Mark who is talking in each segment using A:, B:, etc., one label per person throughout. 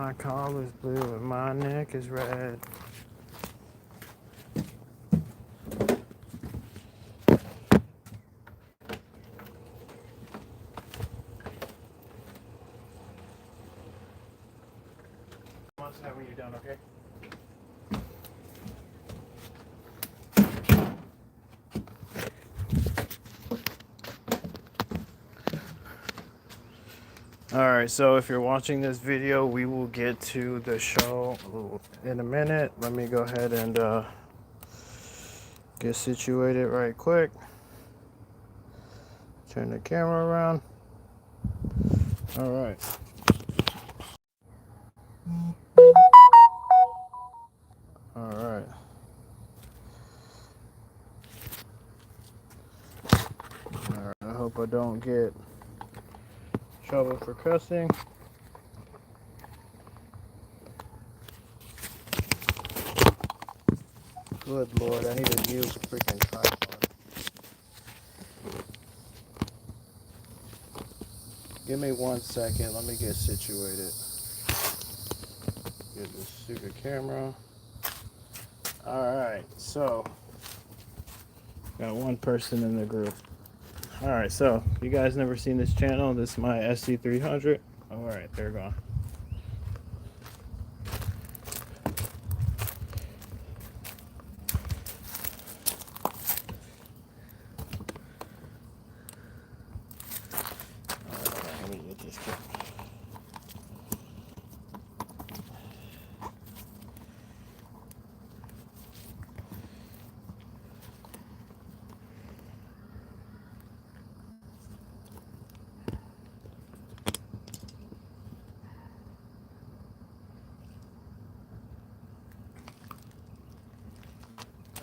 A: My collar's blue and my neck is red. Let us know when you're done, okay? Alright, so if you're watching this video, we will get to the show in a minute. Let me go ahead and get situated right quick. Turn the camera around. Alright. Alright. Alright, I hope I don't get trouble for cussing. Good Lord, I need a new freaking tripod. Give me 1 second, let me get situated. Get this stupid camera. Alright, so got one person in the group. Alright, so you guys never seen this channel. This is my SC300. Alright, they're gone. Alright, let me get this camera.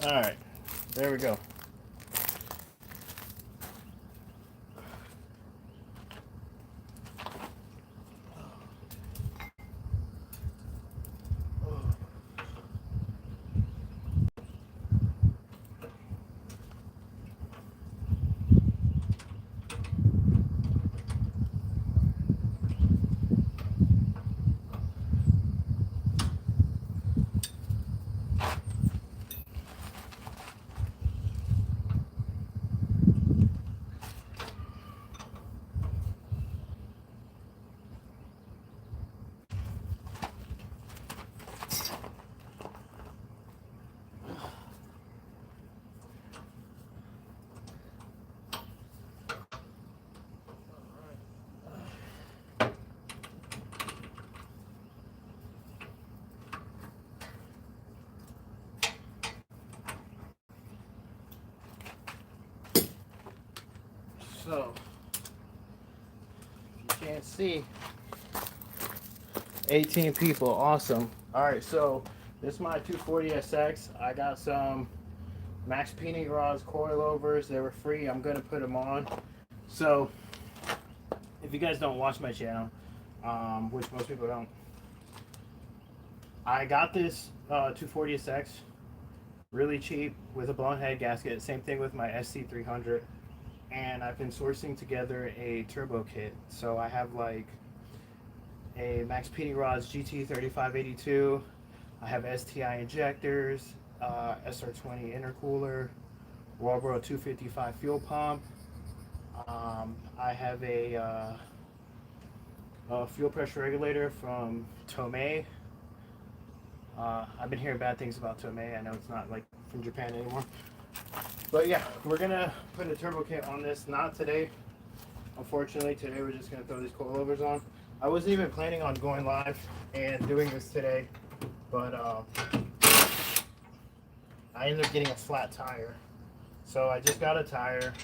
A: Alright, there we go. So, if you can't see, 18 people, awesome. Alright, so this is my 240SX. I got some MaxPeedingrod coilovers. They were free. I'm going to put them on. So, if you guys don't watch my channel, which most people don't, I got this 240SX really cheap with a blown head gasket. Same thing with my SC300. And I've been sourcing together a turbo kit. So I have like a MaxPeedingrod's GT3582. I have STI injectors, SR20 intercooler, Walbro 255 fuel pump. I have a fuel pressure regulator from Tomei. I've been hearing bad things about Tomei. I know it's not like from Japan anymore. But yeah, we're gonna put a turbo kit on this. Not today, unfortunately. Today we're just gonna throw these coilovers on. I wasn't even planning on going live and doing this today, but I ended up getting a flat tire. So I just got a tire,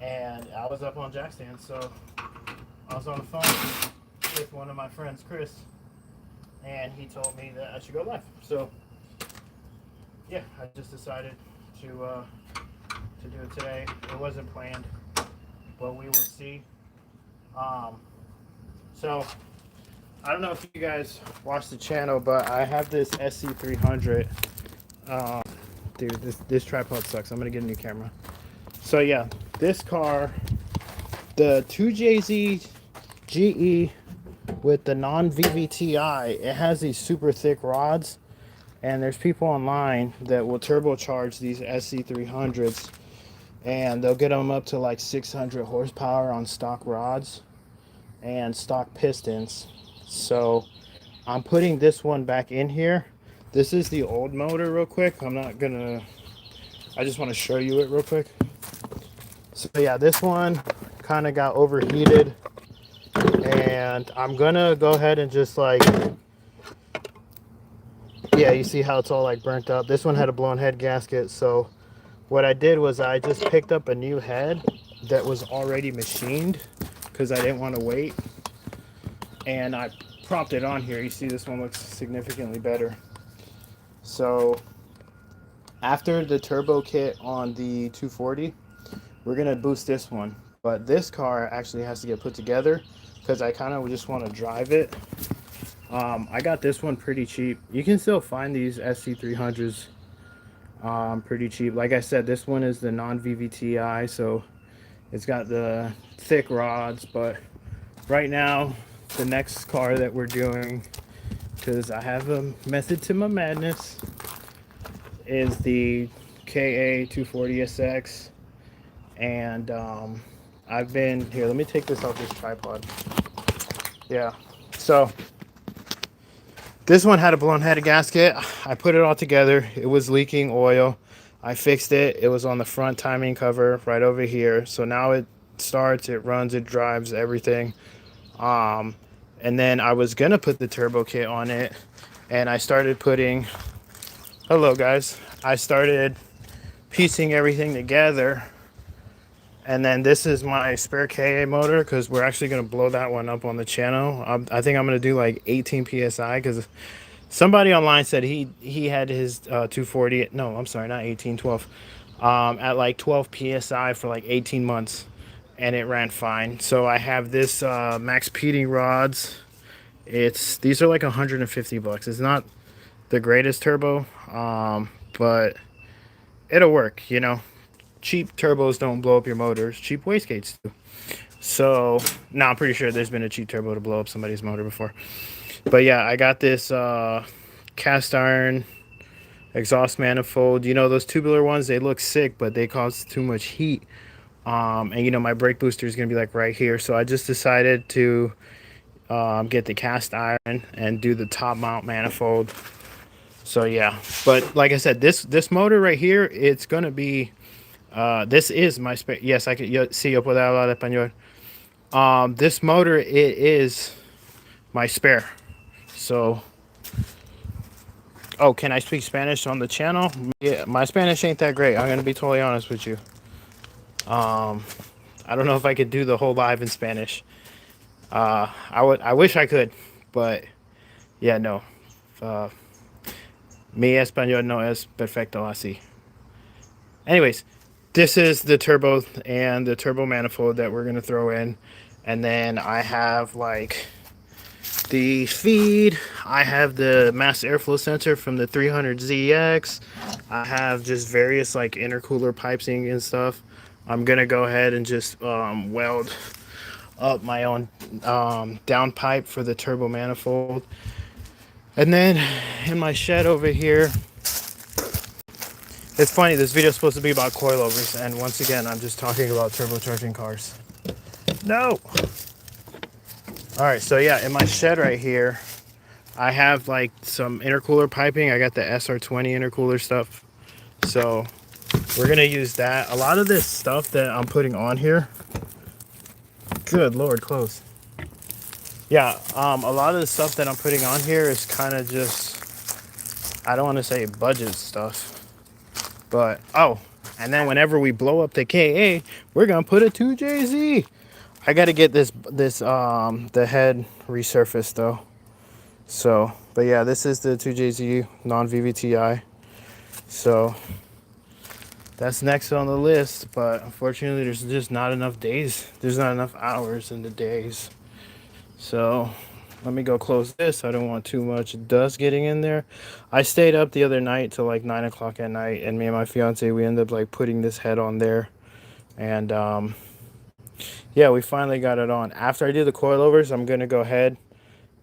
A: and I was up on jack stand. So I was on the phone with one of my friends, Chris, and he told me that I should go live. So yeah, I just decided to do it today. It wasn't planned, but we will see. So I don't know if you guys watch the channel, but I have this SC300. Dude, this tripod sucks. I'm gonna get a new camera. So yeah, this car, the 2JZ GE with the non-VVTi, it has these super thick rods, and there's people online that will turbocharge these SC300s, and they'll get them up to like 600 horsepower on stock rods and stock pistons. So I'm putting this one back in here. This is the old motor real quick. I just want to show you it real quick. So yeah, this one kind of got overheated, and I'm gonna go ahead and just like, yeah, you see how it's all like burnt up. This one had a blown head gasket, so what I did was I just picked up a new head that was already machined because I didn't want to wait, and I propped it on here. You see this one looks significantly better. So after the turbo kit on the 240, we're gonna boost this one, but this car actually has to get put together because I kind of just want to drive it. I got this one pretty cheap. You can still find these SC300s pretty cheap. Like I said, this one is the non-VVTi, so it's got the thick rods. But right now, the next car that we're doing, because I have a method to my madness, is the KA 240SX. And I've been here. Let me take this off this tripod. Yeah, so this one had a blown head gasket. I put it all together. It was leaking oil. I fixed it. It was on the front timing cover right over here. So now it starts, it runs, it drives, everything. And then I was gonna put the turbo kit on it, and I started putting, hello guys, I started piecing everything together. And then this is my spare KA motor, because we're actually going to blow that one up on the channel. I think I'm going to do like 18 PSI, because somebody online said he had his 240, no, I'm sorry, not 18, 12, at like 12 PSI for like 18 months, and it ran fine. So I have this MaxPeedingrods. These are like 150 bucks. It's not the greatest turbo, but it'll work, you know. Cheap turbos don't blow up your motors. Cheap wastegates do. So now I'm pretty sure there's been a cheap turbo to blow up somebody's motor before. But yeah, I got this cast iron exhaust manifold. You know, those tubular ones, they look sick, but they cause too much heat. And you know, my brake booster is gonna be like right here. So I just decided to get the cast iron and do the top mount manifold. So yeah, but like I said, this motor right here, it's gonna be this is my spare. Yes, I can see yo puedo hablar español. This motor, it is my spare. So, oh, can I speak Spanish on the channel? Yeah, my Spanish ain't that great. I'm gonna be totally honest with you. I don't know if I could do the whole live in Spanish. I wish I could, but yeah, no. Mi español no es perfecto así. Anyways, this is the turbo and the turbo manifold that we're going to throw in. And then I have like the feed. I have the mass airflow sensor from the 300ZX. I have just various like intercooler piping and stuff. I'm going to go ahead and just weld up my own down pipe for the turbo manifold. And then in my shed over here, it's funny, this video is supposed to be about coilovers, and once again, I'm just talking about turbocharging cars. No! Alright, so yeah, in my shed right here, I have like some intercooler piping. I got the SR20 intercooler stuff. So we're going to use that. A lot of this stuff that I'm putting on here, good Lord, close. Yeah, a lot of the stuff that I'm putting on here is kind of just, I don't want to say budget stuff. But, oh, and then whenever we blow up the KA, we're going to put a 2JZ. I got to get the head resurfaced, though. So, but yeah, this is the 2JZ non-VVTi. So, that's next on the list. But unfortunately, there's just not enough days. There's not enough hours in the days. So, let me go close this. I don't want too much dust getting in there. I stayed up the other night till like 9 o'clock at night, and me and my fiance, we ended up like putting this head on there. And yeah, we finally got it on. After I do the coilovers, I'm gonna go ahead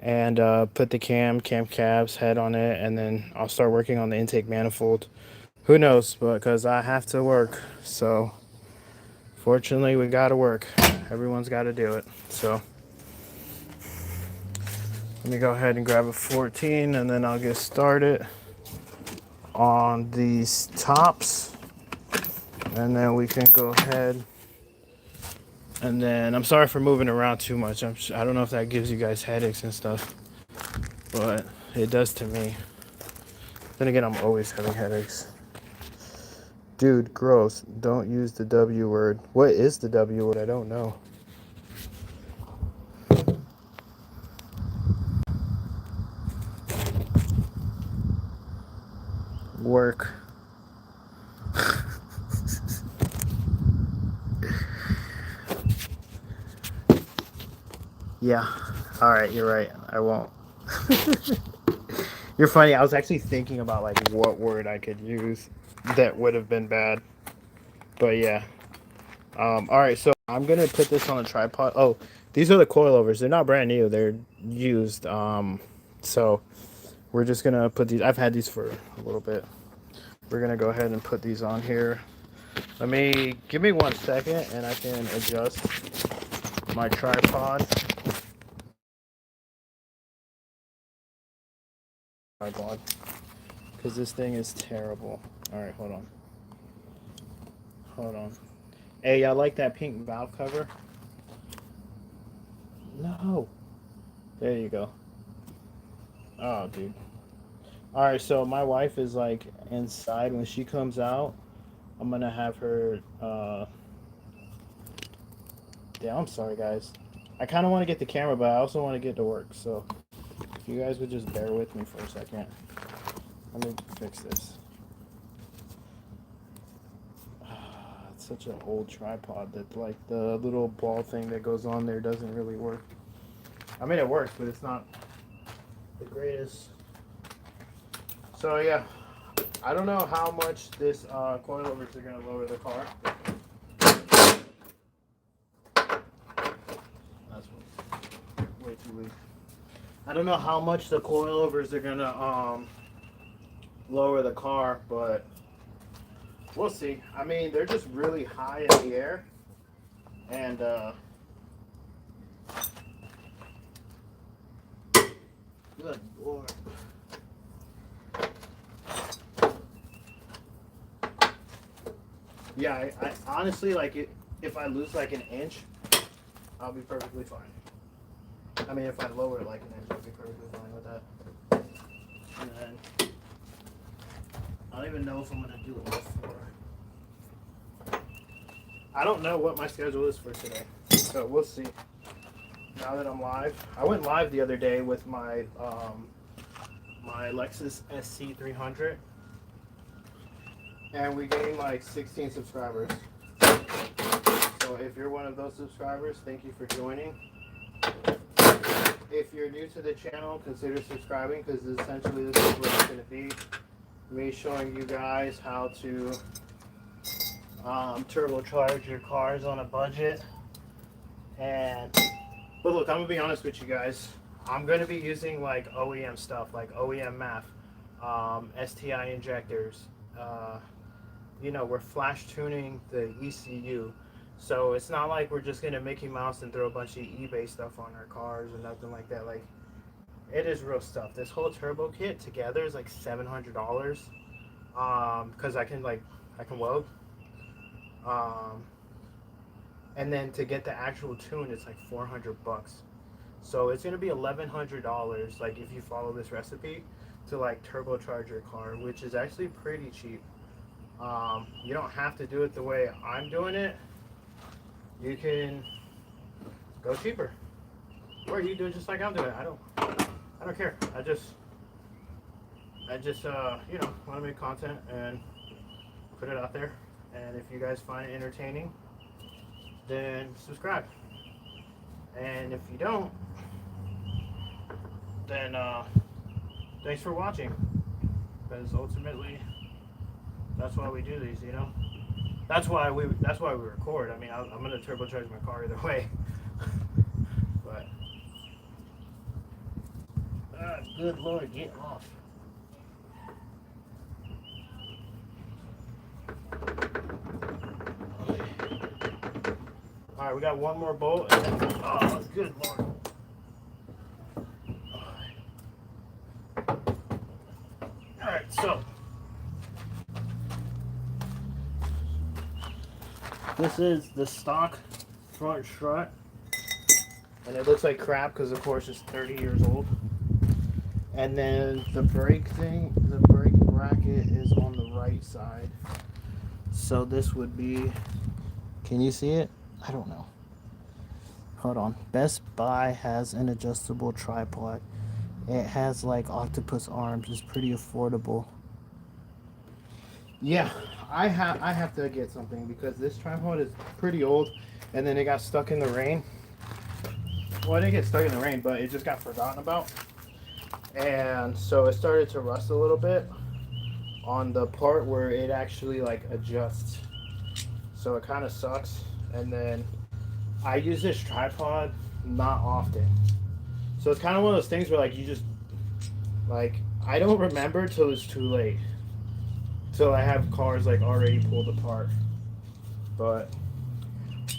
A: and put the cam caps head on it, and then I'll start working on the intake manifold. Who knows, but because I have to work, so fortunately we gotta work. Everyone's got to do it. So let me go ahead and grab a 14, and then I'll get started on these tops, and then we can go ahead. And then I'm sorry for moving around too much. I don't know if that gives you guys headaches and stuff, but it does to me. Then again, I'm always having headaches. Dude, gross. Don't use the W word. What is the W word? I don't know. Work. Yeah. All right, you're right. I won't. You're funny. I was actually thinking about like what word I could use that would have been bad. But yeah. All right, so I'm gonna put this on a tripod. Oh, these are the coilovers. They're not brand new. They're used. So we're just gonna put these. I've had these for a little bit. We're gonna go ahead and put these on here. Give me 1 second, and I can adjust my tripod. Tripod, because this thing is terrible. All right, hold on. Hold on. Hey, y'all like that pink valve cover? No. There you go. Oh, dude. All right, so my wife is like inside. When she comes out, I'm gonna have her. Yeah, I'm sorry, guys. I kind of want to get the camera, but I also want to get to work. So if you guys would just bear with me for a second. Let me fix this. It's such an old tripod that like the little ball thing that goes on there doesn't really work. I mean, it works, but it's not the greatest. So yeah, I don't know how much this coilovers are gonna lower the car. That's way too weak. I don't know how much the coilovers are gonna lower the car, but we'll see. I mean, they're just really high in the air, and good Lord. Yeah, I honestly, like it. If I lose like an inch, I'll be perfectly fine. I mean, if I lower it like an inch, I'll be perfectly fine with that. And then I don't even know if I'm gonna do it before. I don't know what my schedule is for today, so we'll see. Now that I'm live, I went live the other day with my my Lexus SC300, and we gained like 16 subscribers. So if you're one of those subscribers, thank you for joining. If you're new to the channel, consider subscribing, because essentially this is what it's going to be. Me showing you guys how to turbocharge your cars on a budget. But look, I'm going to be honest with you guys. I'm going to be using like OEM stuff, like OEM math, STI injectors. You know, we're flash tuning the ECU. So it's not like we're just gonna Mickey Mouse and throw a bunch of eBay stuff on our cars or nothing like that. Like, it is real stuff. This whole turbo kit together is like $700. Because I can weld. And then to get the actual tune, it's like $400. So it's gonna be $1,100. Like if you follow this recipe to like turbocharge your car, which is actually pretty cheap. You don't have to do it the way I'm doing it. You can go cheaper, or you do it just like I'm doing. I don't care. I just you know, want to make content and put it out there. And if you guys find it entertaining, then subscribe. And if you don't, then thanks for watching. Because ultimately, that's why we do these, you know. That's why we record. I mean, I'm gonna turbocharge my car either way. But good Lord, get off. Alright, we got one more bolt. And then, oh, good Lord. Alright, so this is the stock front strut. And it looks like crap because, of course, it's 30 years old. And then the brake thing, the brake bracket is on the right side. So this would be, can you see it? I don't know. Hold on. Best Buy has an adjustable tripod. It has like octopus arms. It's pretty affordable. Yeah, I have to get something because this tripod is pretty old, and then it got stuck in the rain. Well, it didn't get stuck in the rain, but it just got forgotten about. And so it started to rust a little bit on the part where it actually like adjusts. So it kind of sucks. And then I use this tripod not often. So it's kind of one of those things where like you just, like, I don't remember till it's too late. Till I have cars like already pulled apart. But,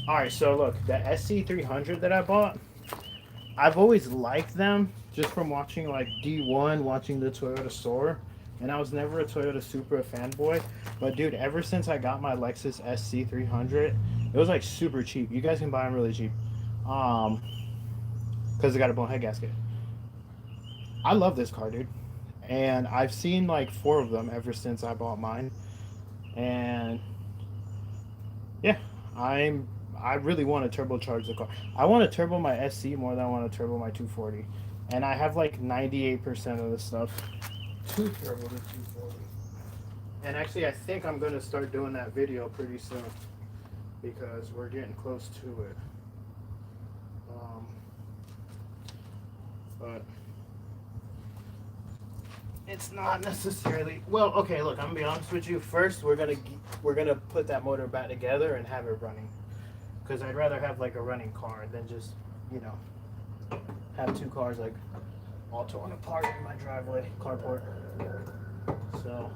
A: alright, so look, the SC300 that I bought, I've always liked them just from watching like D1, watching the Toyota Soar, and I was never a Toyota Supra fanboy. But dude, ever since I got my Lexus SC300, it was like super cheap. You guys can buy them really cheap, because it got a blown head gasket. I love this car, dude, and I've seen like 4 of them ever since I bought mine, and yeah, I really want to turbocharge the car. I want to turbo my SC more than I want to turbo my 240. And I have like 98% of the stuff to turbo the 240. And actually, I think I'm going to start doing that video pretty soon because we're getting close to it. But it's not necessarily, well, okay, look, I'm gonna be honest with you. First, we're gonna put that motor back together and have it running, because I'd rather have like a running car than just, you know, have 2 cars like all torn apart in my driveway carport. So,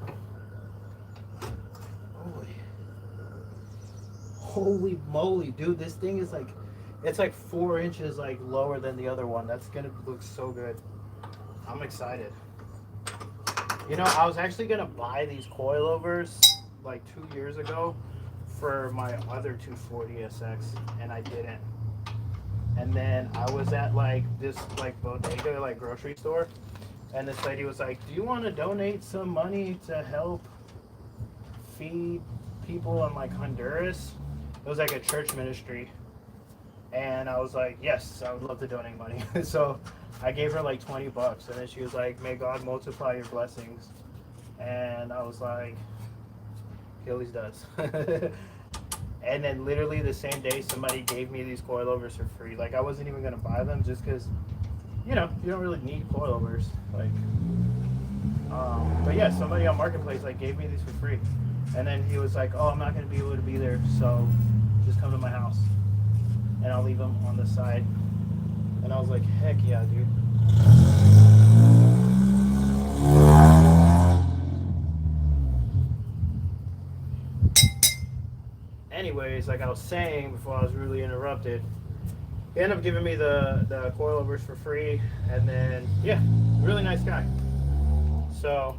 A: holy moly, dude, this thing is like, it's like 4 inches like lower than the other one. That's gonna look so good. I'm excited. You know, I was actually gonna buy these coilovers like 2 years ago for my other 240 SX, and I didn't. And then I was at like this like bodega, like grocery store, and this lady was like, "Do you want to donate some money to help feed people in like Honduras?" It was like a church ministry. And I was like, yes, I would love to donate money. So I gave her like 20 bucks, and then she was like, "May God multiply your blessings." And I was like, he always does. And then literally the same day, somebody gave me these coilovers for free. Like, I wasn't even gonna buy them just because, you know, you don't really need coilovers. Like, but yeah, somebody on Marketplace like gave me these for free. And then he was like, "Oh, I'm not gonna be able to be there, so just come to my house, and I'll leave them on the side." And I was like, heck yeah, dude. Anyways, like I was saying before I was really interrupted, he ended up giving me the coilovers for free, and then, yeah, really nice guy. So,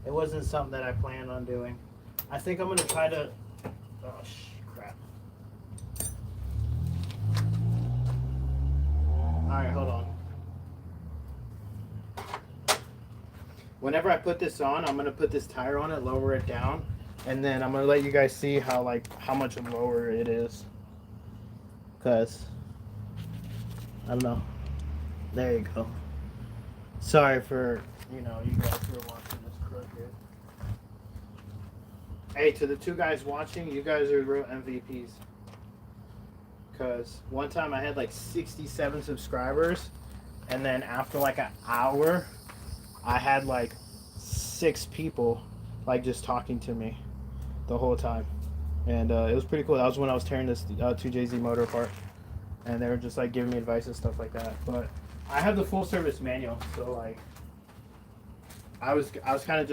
A: it wasn't something that I planned on doing. I think I'm going to try to, oh, crap. Alright, hold on. Whenever I put this on, I'm going to put this tire on it, lower it down, and then I'm going to let you guys see how much lower it is. Because, I don't know. There you go. Sorry for, you know, you guys who are watching this crooked. Hey, to the 2 guys watching, you guys are real MVPs. Because one time I had like 67 subscribers, and then after like an hour, I had like 6 people like just talking to me the whole time. And it was pretty cool. That was when I was tearing this 2JZ motor apart, and they were just like giving me advice and stuff like that. But I have the full service manual, so like I was kind of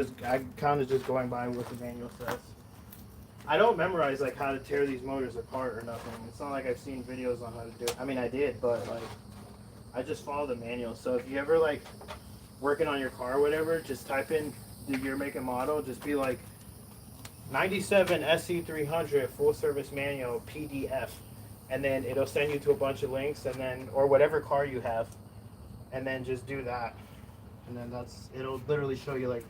A: just going by what the manual says. I don't memorize like how to tear these motors apart or nothing. It's not like I've seen videos on how to do it. I mean, I did, but like I just follow the manual. So if you ever like working on your car or whatever, just type in the year, make, and model. Just be like 97 SC300 full service manual PDF, and then it'll send you to a bunch of links, and then or whatever car you have, and then just do that, and then it'll literally show you like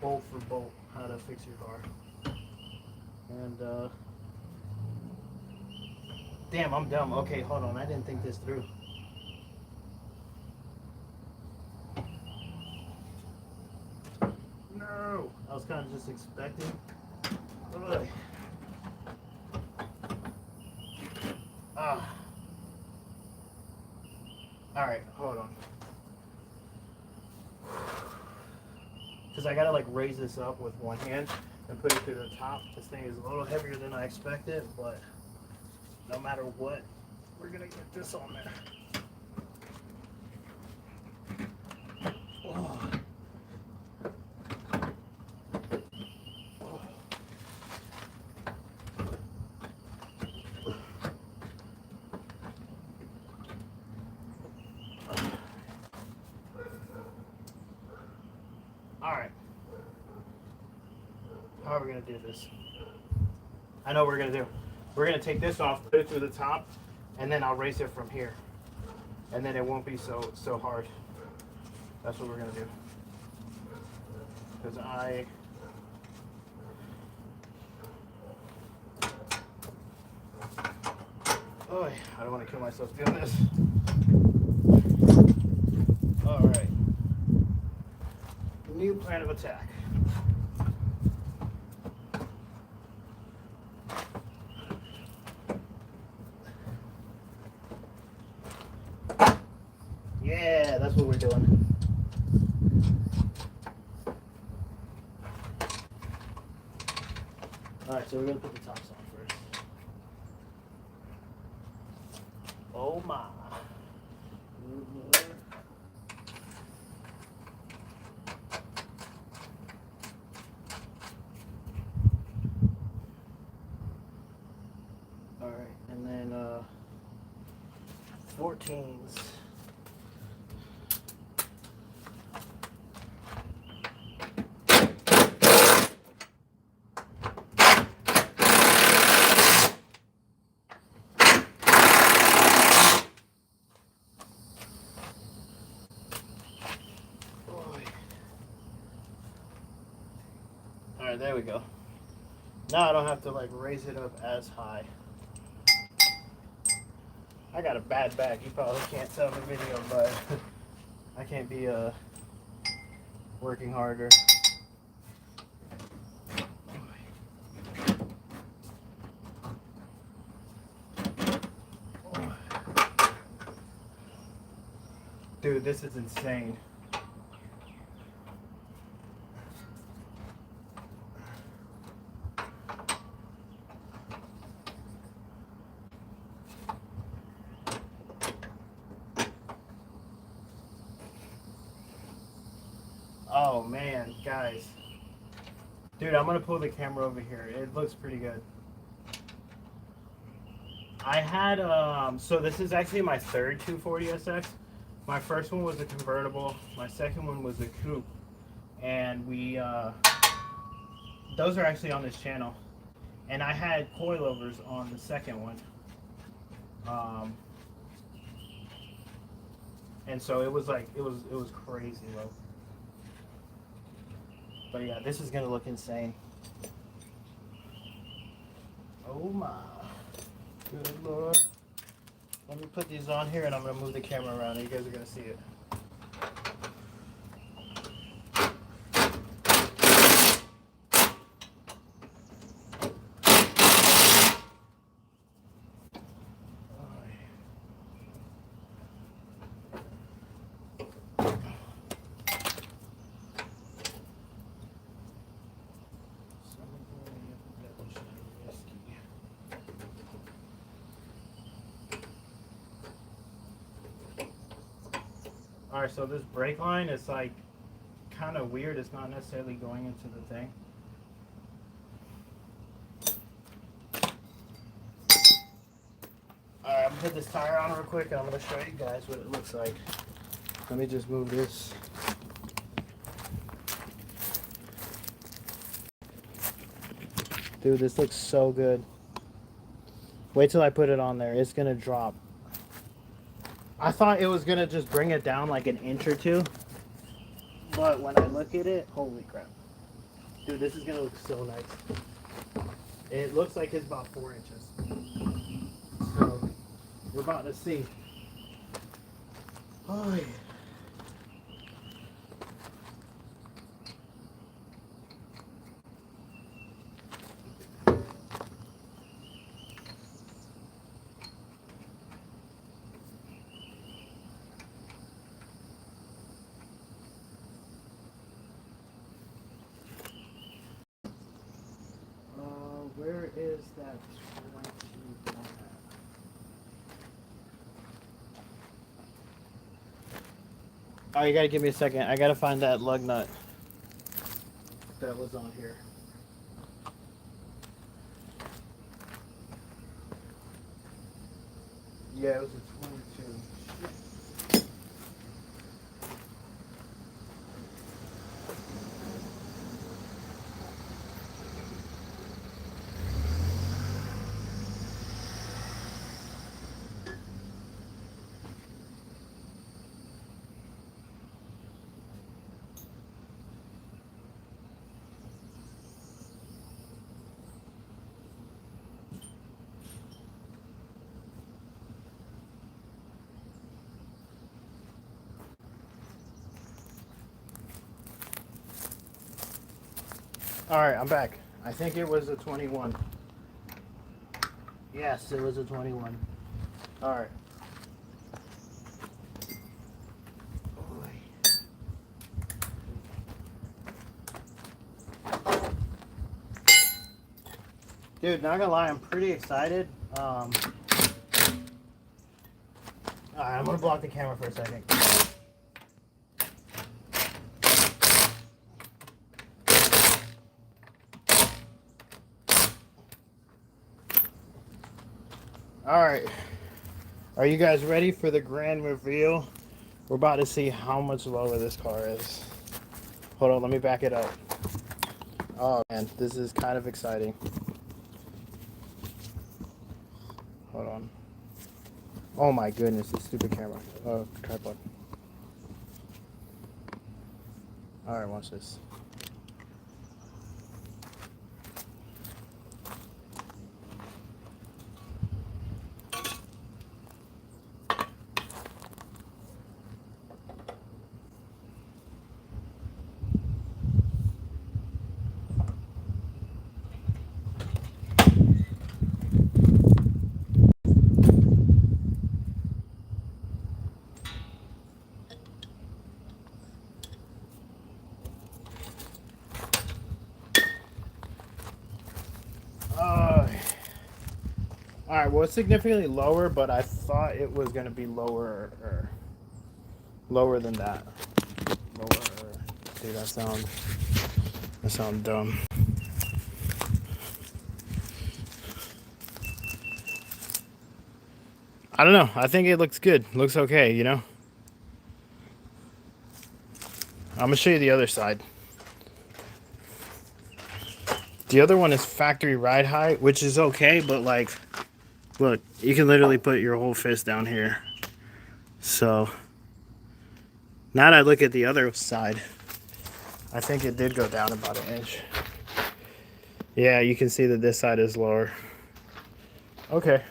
A: bolt for bolt how to fix your car. And damn, I'm dumb. Okay, hold on, I didn't think this through. No, I was kind of just expecting. Ugh. Ah. All right, hold on. Because I gotta like raise this up with one hand and put it to the top. This thing is a little heavier than I expected, but no matter what, we're gonna get this on there. Oh. Alright. How are we going to do this? I know what we're going to do. We're going to take this off, put it through the top, and then I'll raise it from here. And then it won't be so hard. That's what we're going to do. Because I don't want to kill myself doing this. Alright. New plan of attack. Yeah, that's what we're doing. Alright, so we're going to put the tops on first. Oh my. Alright, and then 14s. Alright, there we go. Now I don't have to like raise it up as high. I got a bad back. You probably can't tell in the video, but I can't be working harder. Dude, this is insane. Oh man, guys. Dude, I'm gonna pull the camera over here. It looks pretty good. I had, so this is actually my third 240SX. My first one was a convertible. My second one was a coupe. And those are actually on this channel. And I had coilovers on the second one. And so it was like, it was crazy low. But yeah, this is gonna look insane. Oh my, good Lord. Let me put these on here and I'm gonna move the camera around and you guys are gonna see it. Alright, so this brake line is like kind of weird. It's not necessarily going into the thing. Alright, I'm gonna put this tire on real quick and I'm gonna show you guys what it looks like. Let me just move this. Dude, this looks so good. Wait till I put it on there. It's gonna drop. I thought it was gonna just bring it down like an inch or two. But when I look at it, holy crap. Dude, this is gonna look so nice. It looks like it's about 4 inches. So, we're about to see. Oh, yeah. Where is that 21 at? Oh, you gotta give me a second. I gotta find that lug nut that was on here. Yeah, it was a 22. Alright, I'm back. I think it was a 21. Yes, it was a 21. Alright. Dude, not gonna lie, I'm pretty excited. Alright, I'm gonna block the camera for a second. Alright, are you guys ready for the grand reveal? We're about to see how much lower this car is. Hold on, let me back it up. Oh man, this is kind of exciting. Hold on. Oh my goodness, this stupid camera. Oh, tripod. Alright, watch this. Alright, well it's significantly lower, but I thought it was going to be lower than that. Lower. Dude, that sounds dumb. I don't know. I think it looks good. Looks okay, you know? I'm going to show you the other side. The other one is factory ride height, which is okay, but like, look, you can literally put your whole fist down here. So, now that I look at the other side, I think it did go down about an inch. Yeah, you can see that this side is lower. Okay.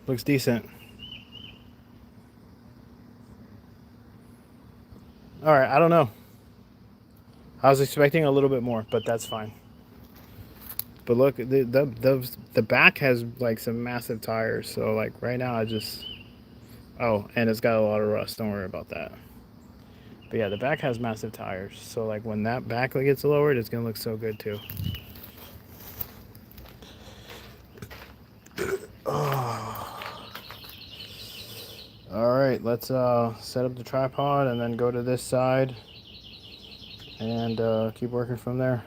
A: Looks decent. Alright, I don't know. I was expecting a little bit more, but that's fine. But look, the back has like some massive tires, so like right now I just... Oh, and it's got a lot of rust, don't worry about that. But yeah, the back has massive tires, so like when that back gets lowered, it's gonna look so good too. Alright, let's set up the tripod and then go to this side and keep working from there.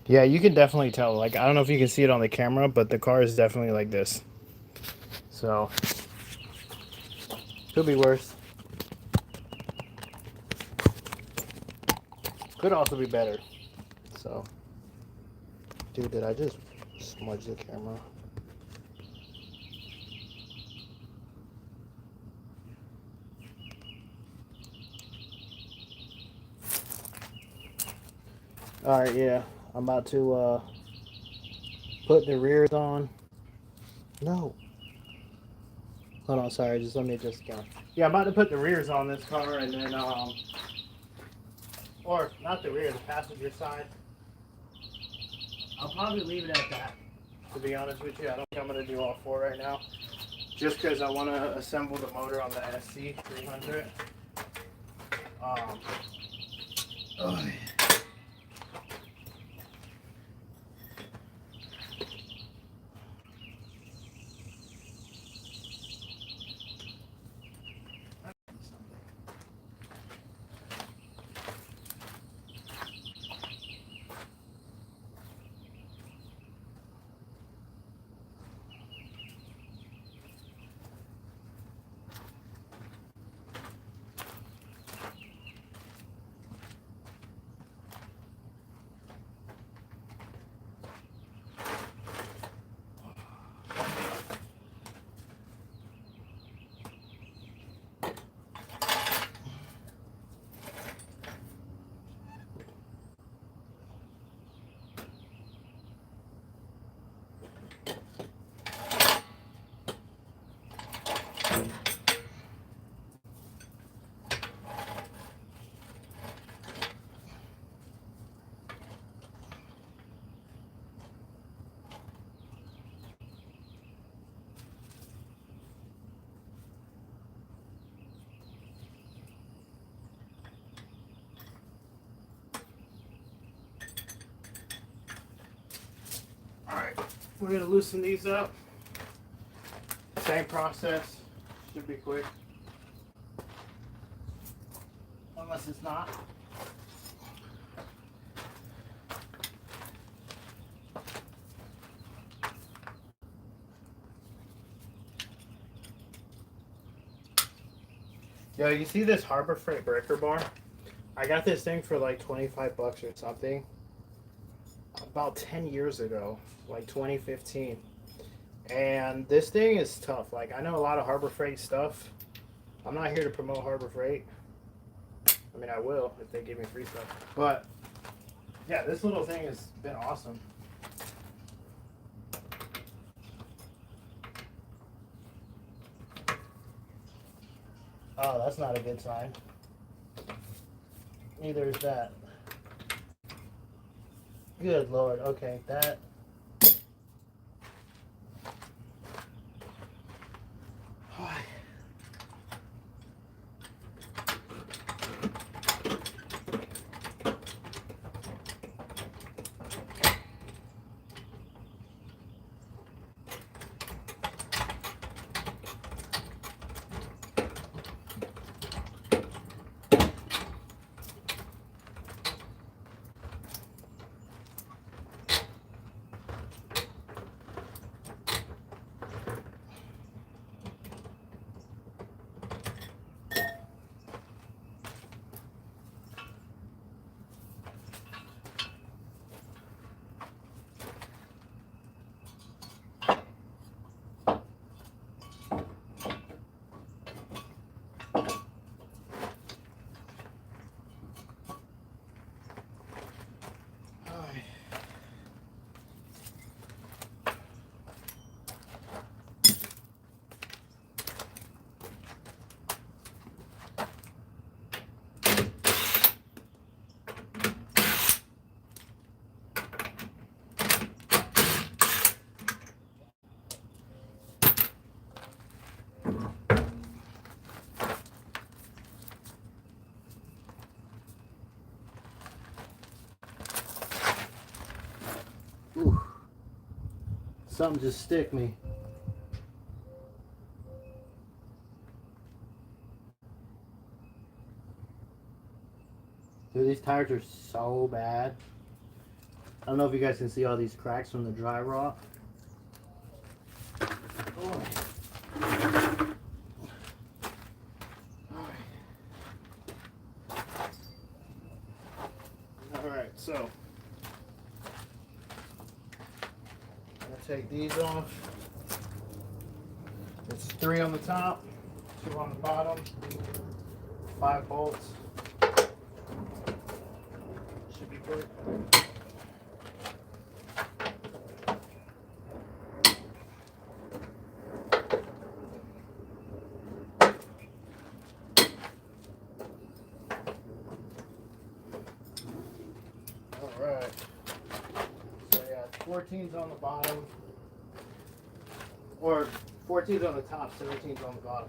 A: Yeah, you can definitely tell. Like, I don't know if you can see it on the camera, but the car is definitely like this. So, could be worse. Could also be better. So, dude, did I just smudge the camera? Alright, yeah. I'm about to put the rears on. No. Hold on, sorry, just let me adjust the camera. Yeah, I'm about to put the rears on this car and then or not the rear, the passenger side. I'll probably leave it at that, to be honest with you. I don't think I'm gonna do all four right now. Just because I want to assemble the motor on the SC300. Oh. We're going to loosen these up. Same process. Should be quick. Unless it's not. Yo, you see this Harbor Freight breaker bar? I got this thing for like 25 bucks or something. About 10 years ago, like 2015. And this thing is tough. Like, I know a lot of Harbor Freight stuff. I'm not here to promote Harbor Freight. I mean, I will if they give me free stuff. But yeah, this little thing has been awesome. Oh, that's not a good sign. Neither is that. Good Lord. Okay, that. something just stick me. Dude, these tires are so bad. I don't know if you guys can see all these cracks from the dry rot. Oh. Alright, so I'm gonna take these off. It's 3 on the top, 2 on the bottom, 5 bolts. Should be good. Alright. So yeah, 14's on the bottom. Or 14's on the top, 17's on the bottom.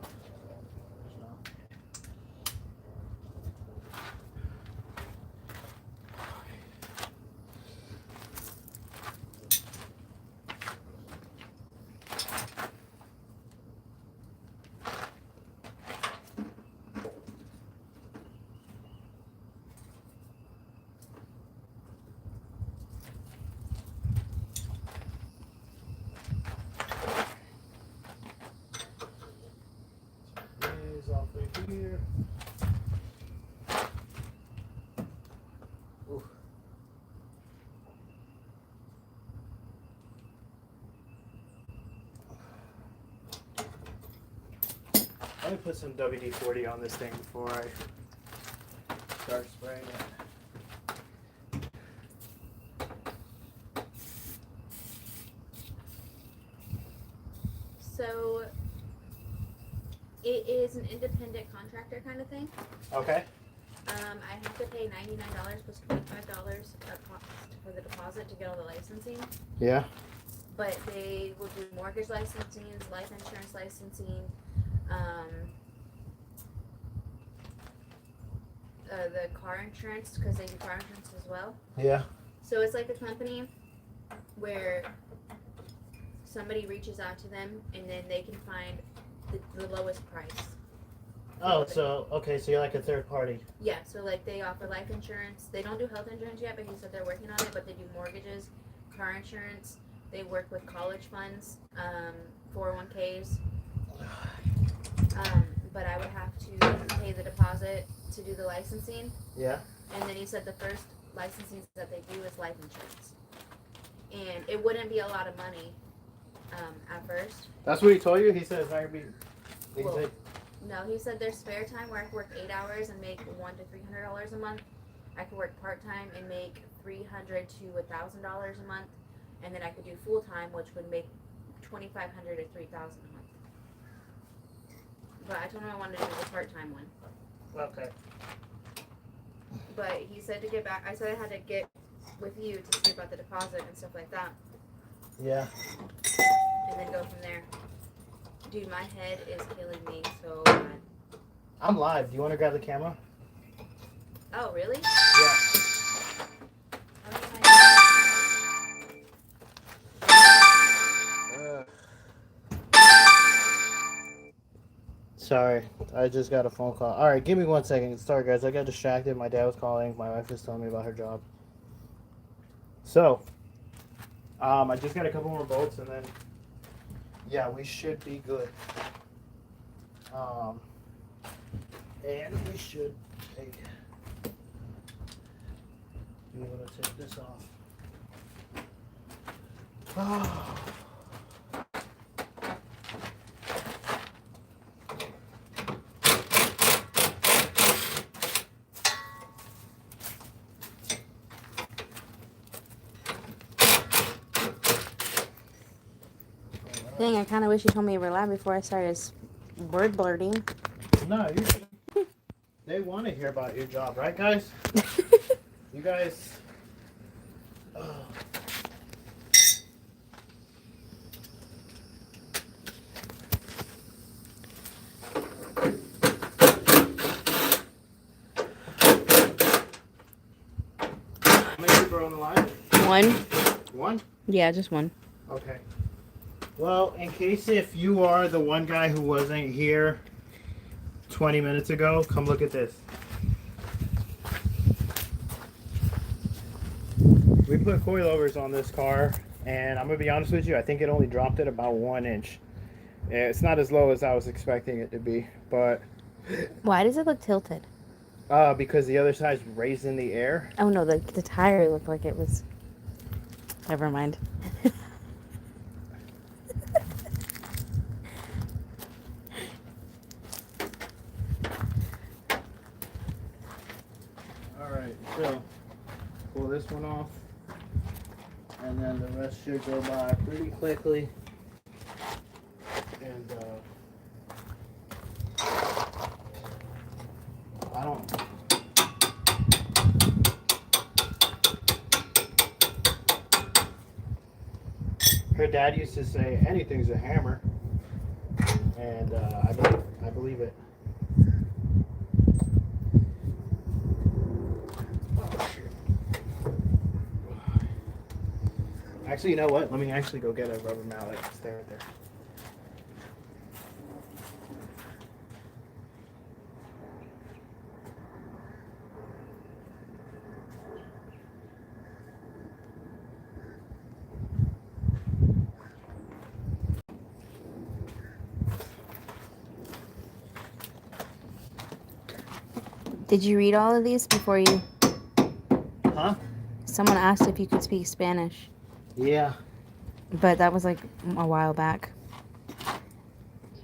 A: Off right here. Oof. Let me put some WD-40 on this thing before I start spraying it.
B: So it is an independent contractor kind of thing.
A: Okay.
B: I have to pay $99 plus $25 for the deposit to get all the licensing.
A: Yeah.
B: But they will do mortgage licensing, life insurance licensing, the car insurance, because they do car insurance as well.
A: Yeah.
B: So it's like a company where somebody reaches out to them and then they can find the lowest price.
A: Oh, so okay, so you're like a third party.
B: Yeah, so like they offer life insurance. They don't do health insurance yet, but he said they're working on it. But they do mortgages, car insurance. They work with college funds, 401ks. But I would have to pay the deposit to do the licensing.
A: Yeah.
B: And then he said the first licensing that they do is life insurance, and it wouldn't be a lot of money at first.
A: That's what he told you? He said it's not gonna be.
B: Well, no, he said there's spare time where I could work 8 hours and make $100 to $300 a month. I could work part time and make $300 to $1,000 a month, and then I could do full time, which would make $2,500 to $3,000 a month. But I told him I wanted to do the part time one.
A: Okay.
B: But he said to get back. I said I had to get with you to see about the deposit and stuff like that.
A: Yeah.
B: And then go from there. Dude, my head is killing me so bad.
A: I'm live. Do you want to grab the camera?
B: Oh, really?
A: Yeah. Sorry, I just got a phone call. Alright, give me 1 second. Sorry guys, I got distracted. My dad was calling. My wife was telling me about her job. So, I just got a couple more bolts and then, yeah, we should be good. And we should take, be able to take this off. Oh.
B: Dang, I kind of wish you told me you were live before I started word blurting.
A: No, they want to hear about your job, right, guys? You guys. How many people are on the line?
B: One.
A: One?
B: Yeah, just one.
A: Okay. Well, in case if you are the one guy who wasn't here 20 minutes ago, come look at this. We put coilovers on this car, and I'm gonna be honest with you, I think it only dropped it about 1 inch. It's not as low as I was expecting it to be, but
B: Why does it look tilted?
A: because the other side's raised in the air.
B: Oh no, the tire looked like it was. Never mind.
A: Alright, so pull this one off, and then the rest should go by pretty quickly. And I don't. Her dad used to say anything's a hammer, and I believe it. Oh, shit. Actually, you know what? Let me actually go get a rubber mallet. It's there, right there.
B: Did you read all of these before you?
A: Huh?
B: Someone asked if you could speak Spanish,
A: Yeah.
B: but that was like a while back.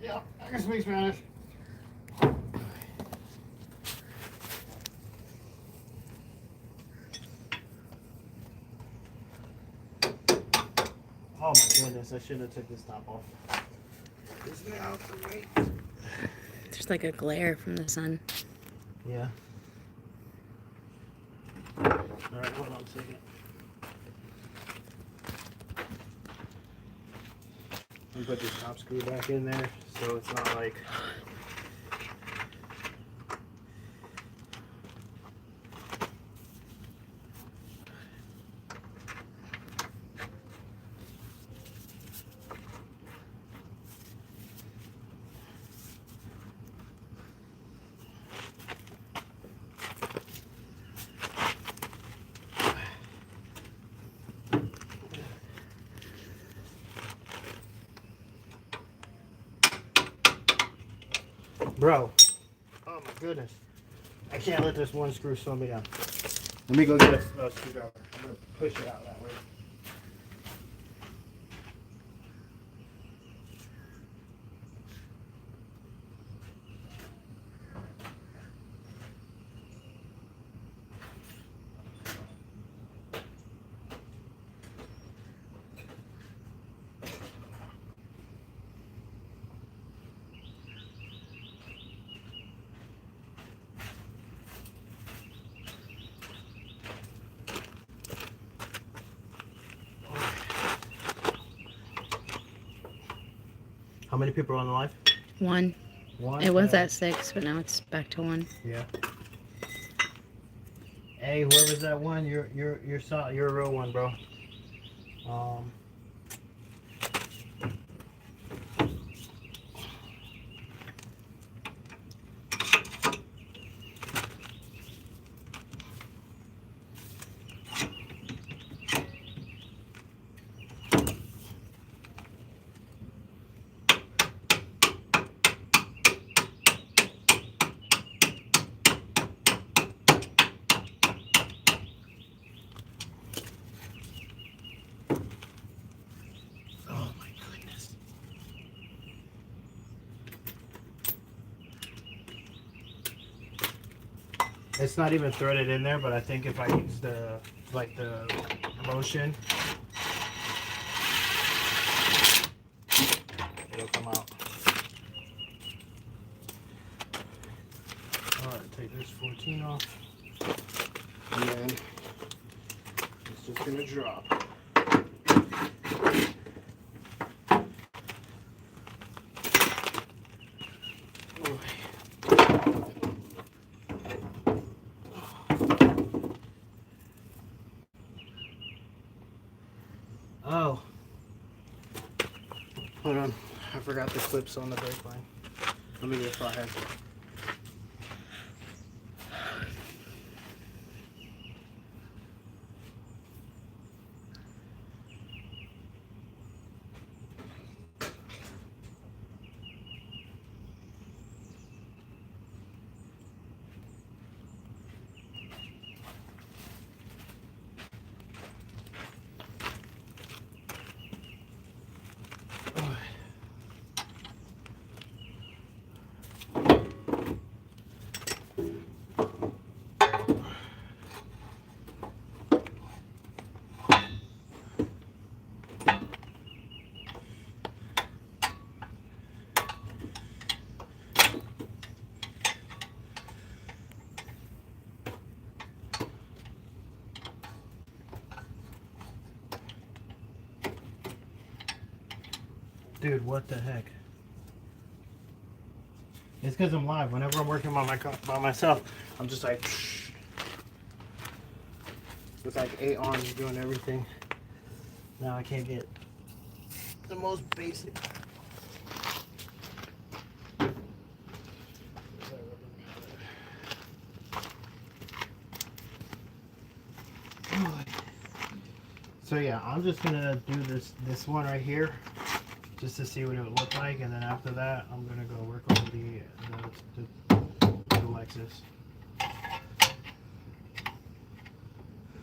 A: Yeah, I can speak Spanish. Oh my goodness, I shouldn't have took this top off. Is it out for me?
B: There's like a glare from the sun.
A: Yeah. Alright, hold on a second. Let me put this top screw back in there so it's not like... Bro, oh my goodness. I can't let this one screw slow me down. Let me go get a screwdriver. I'm going to push it out that way. How many people are on the live?
B: One.
A: One?
B: It was at 6, but now it's back to 1.
A: Yeah. Hey, whoever's that one, you're a real one, bro. Oh my goodness. It's not even threaded in there, but I think if I use the motion, it'll come out. Alright, take this 14 off. And then it's just gonna drop. Oh. forgot the clips on the brake line. Let me just go ahead. Dude, what the heck? It's because I'm live. Whenever I'm working by myself, I'm just like with like 8 arms doing everything. Now I can't get the most basic. So yeah, I'm just gonna do this one right here, just to see what it would look like, and then after that, I'm gonna go work on the Lexus.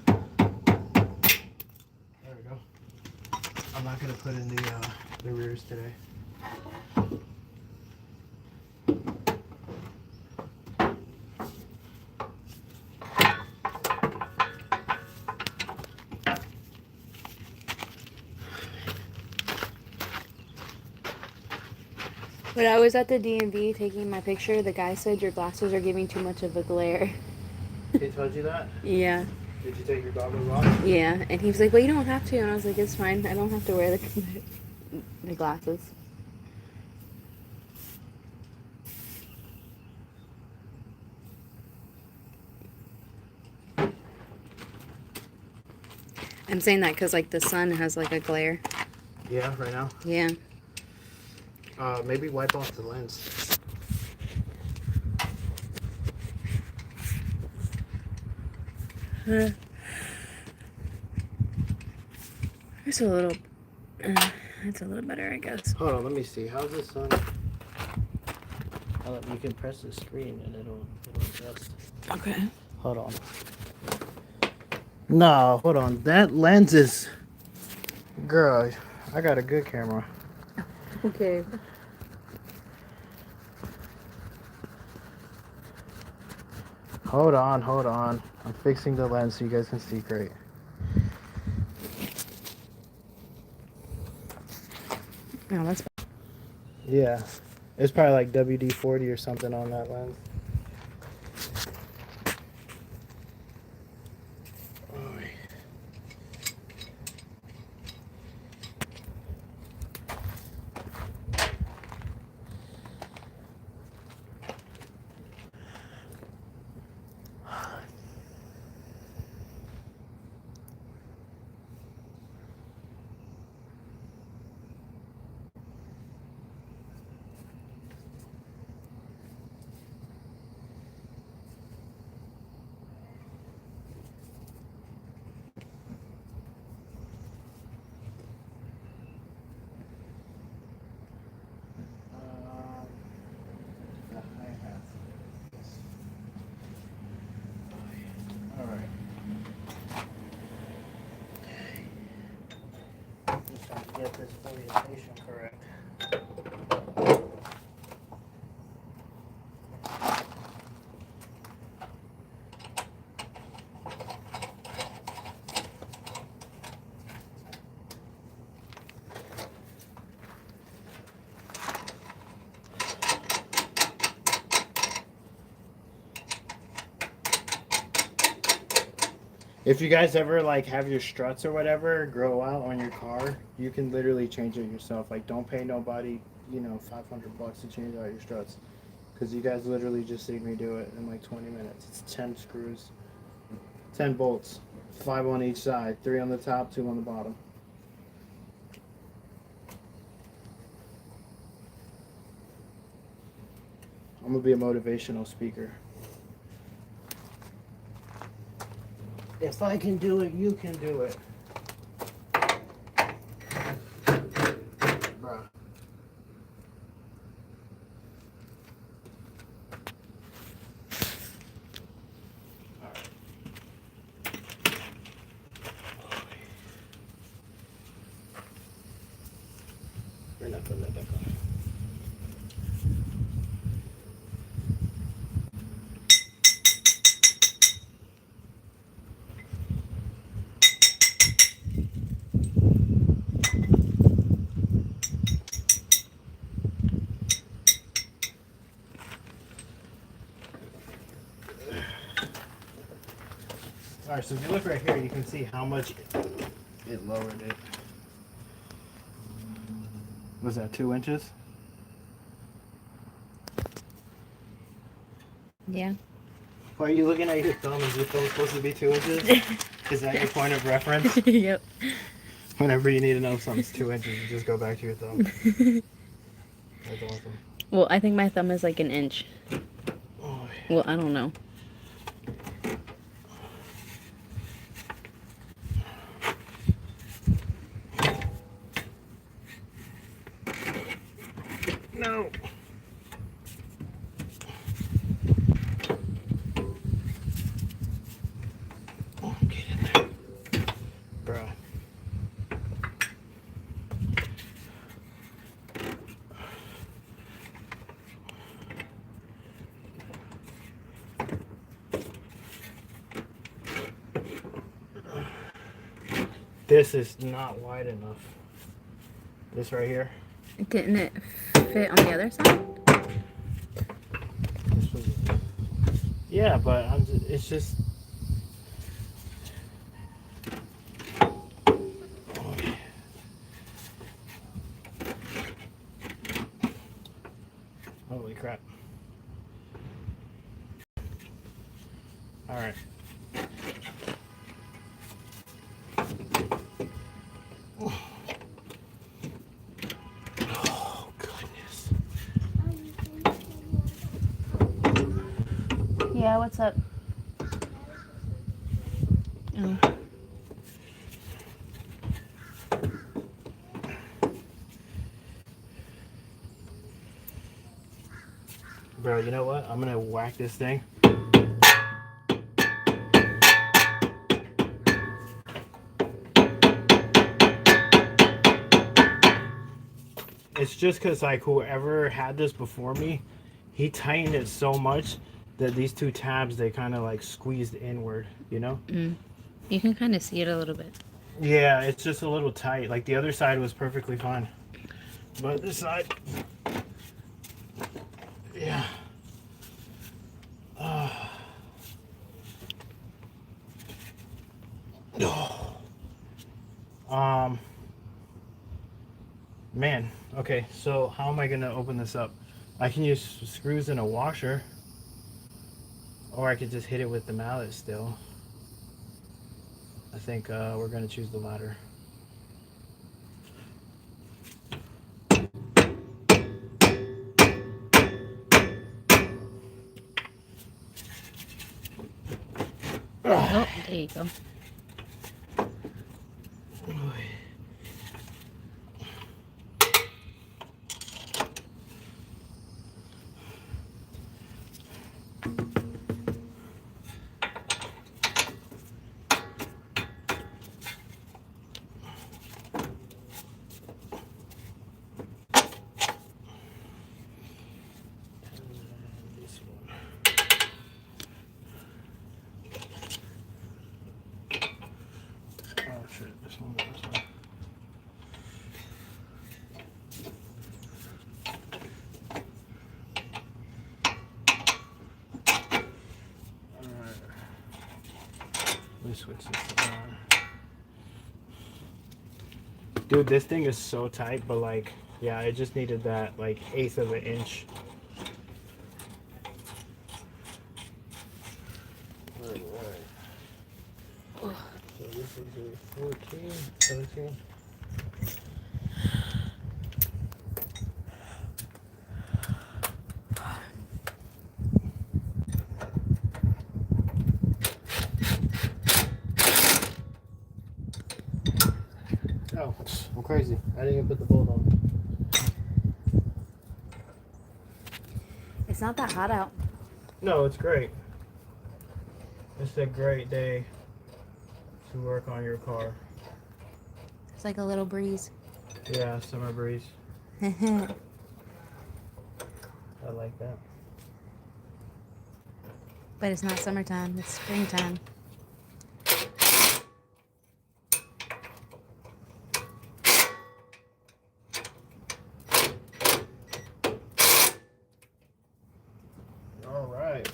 A: There we go. I'm not gonna put in the rears today.
B: When I was at the DMV taking my picture, the guy said your glasses are giving too much of a glare.
A: He told you that?
B: Yeah.
A: Did you take your goggles off?
B: Yeah, and he was like, well, you don't have to. And I was like, it's fine. I don't have to wear the glasses. I'm saying that because, like, the sun has, like, a glare.
A: Yeah, right now?
B: Yeah.
A: Maybe wipe off the lens.
B: It's a little... it's a little better, I guess.
A: Hold on, let me see. How's the sun? You can press the screen and it'll adjust.
B: Okay.
A: Hold on. No, hold on. That lens is... Girl, I got a good camera.
B: Okay.
A: Hold on. I'm fixing the lens so you guys can see great.
B: Oh, that's...
A: Yeah. It's probably like WD-40 or something on that lens. Get this orientation correct. If you guys ever like have your struts or whatever grow out on your car, you can literally change it yourself. Like, don't pay nobody, $500 to change out your struts, because you guys literally just seen me do it in like 20 minutes. It's 10 screws, 10 bolts, 5 on each side, 3 on the top, 2 on the bottom. I'm gonna be a motivational speaker. If I can do it, you can do it. Bruh. Alright. We're not putting that back on. Alright, so if you look right here, you can see how much it lowered it. Was that 2 inches?
C: Yeah.
A: Why are you looking at your thumb? Is your thumb supposed to be 2 inches? Is that your point of reference?
C: Yep.
A: Whenever you need to know if something's 2 inches, you just go back to your thumb. That's awesome.
C: Well, I think my thumb is like an inch.
A: Oh,
C: Well, I don't know.
A: no. Oh, get in there. Bro. This is not wide enough. This right here.
C: Didn't it fit on the other side?
A: This was, yeah, but it's just. Oh, yeah. Holy crap. All right. Oh, goodness.
C: Yeah, what's up? Oh.
A: Bro, you know what? I'm gonna whack this thing. It's just because, like, whoever had this before me, he tightened it so much that these two tabs, they kind of, like, squeezed inward, you know?
C: You can kind of see it a little bit.
A: Yeah, it's just a little tight. Like, the other side was perfectly fine. But this side... Yeah. Man, okay, so how am I gonna open this up? I can use screws in a washer, or I could just hit it with the mallet still. I think we're gonna choose the latter.
C: Oh, there you go. Switch this on. Dude, this thing is so tight, but like, yeah, I just needed that like 1/8 of an inch. Alright. So this is a 14, 17.
A: I'm crazy. I didn't even put the bolt on.
B: It's not that hot out.
C: No, it's great. It's a great day to work on your car.
B: It's like a little breeze.
C: Yeah, summer breeze. I like that.
B: But it's not summertime, it's springtime.
C: All right.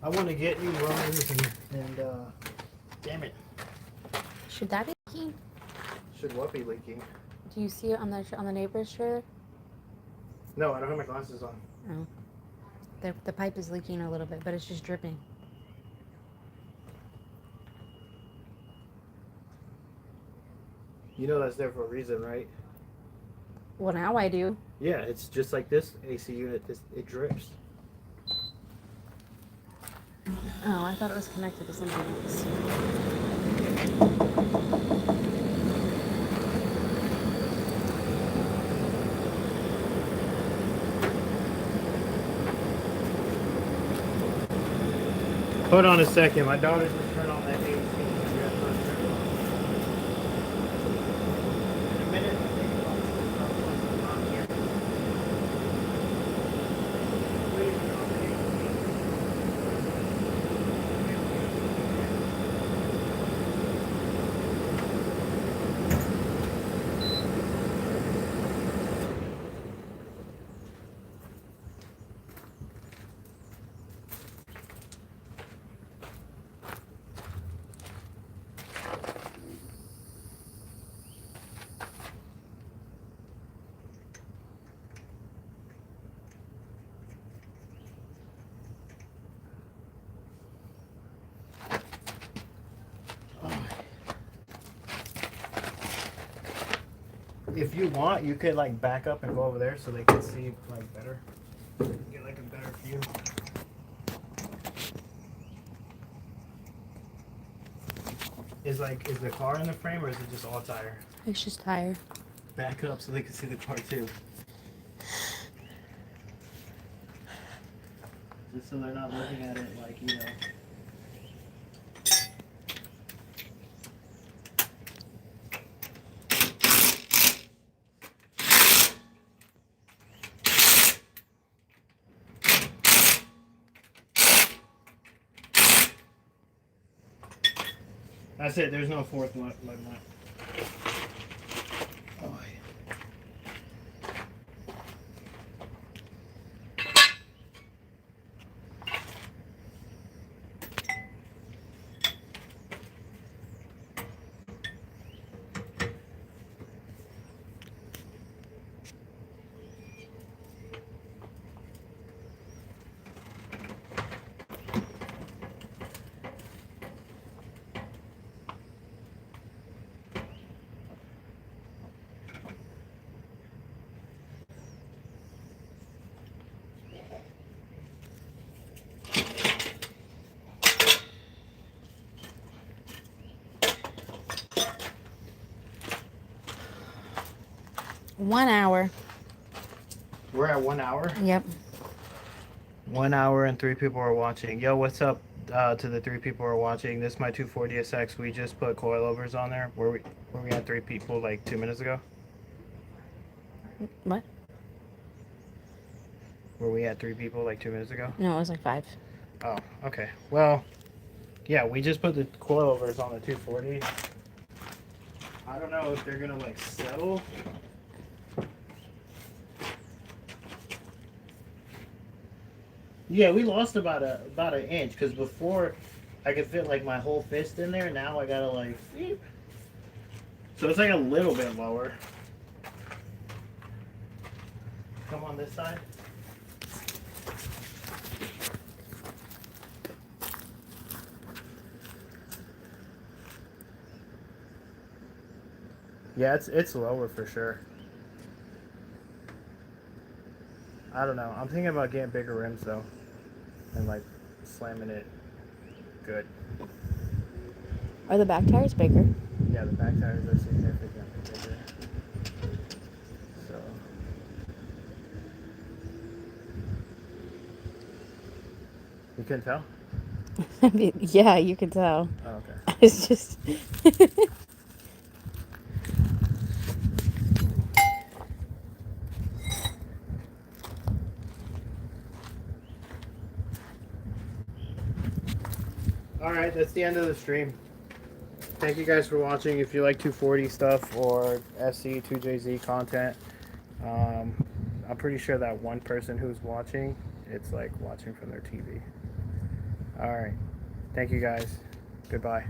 C: I want to get new runners and damn it.
B: Should that be leaking?
A: Should what be leaking?
B: Do you see it on the neighbor's trailer?
A: No, I don't have my glasses on.
B: Oh. The pipe is leaking a little bit, but it's just dripping.
A: You know that's there for a reason, right?
B: Well, now I do.
A: Yeah, it's just like this AC unit. It drips.
B: Oh, I thought it was connected to something else.
A: Hold on a second. My daughter's just turned on that AC. In a minute. If you want, you could like back up and go over there so they can see like better. Get like a better view. Is the car in the frame or is it just all tire?
B: It's just tire.
A: Back up so they can see the car too. Just so they're not looking at it like, you know. That's it. There's no fourth leg nut. Oh, yeah.
B: One hour.
A: We're at 1 hour.
B: Yep.
A: 1 hour and 3 people are watching. Yo, what's up to the 3 people who are watching? This is my 240SX. We just put coilovers on there. Where we had 3 people like 2 minutes ago.
B: What?
A: Where we had 3 people like 2 minutes ago.
B: No, it was like 5.
A: Oh, okay. Well, yeah, we just put the coilovers on the 240. I don't know if they're gonna like settle. Yeah, we lost about an inch because before I could fit like my whole fist in there. Now I gotta like, so it's like a little bit lower. come on this side. Yeah, it's lower for sure. I don't know. I'm thinking about getting bigger rims though, and like slamming it good.
B: Are the back tires bigger?
A: Yeah, the back tires are significantly bigger. So. You couldn't tell?
B: Yeah, you can tell.
A: Oh, okay.
B: It's just.
A: Alright, that's the end of the stream. Thank you guys for watching. If you like 240 stuff or SC 2JZ content, I'm pretty sure that one person who's watching, it's like watching from their TV. Alright. Thank you guys. Goodbye.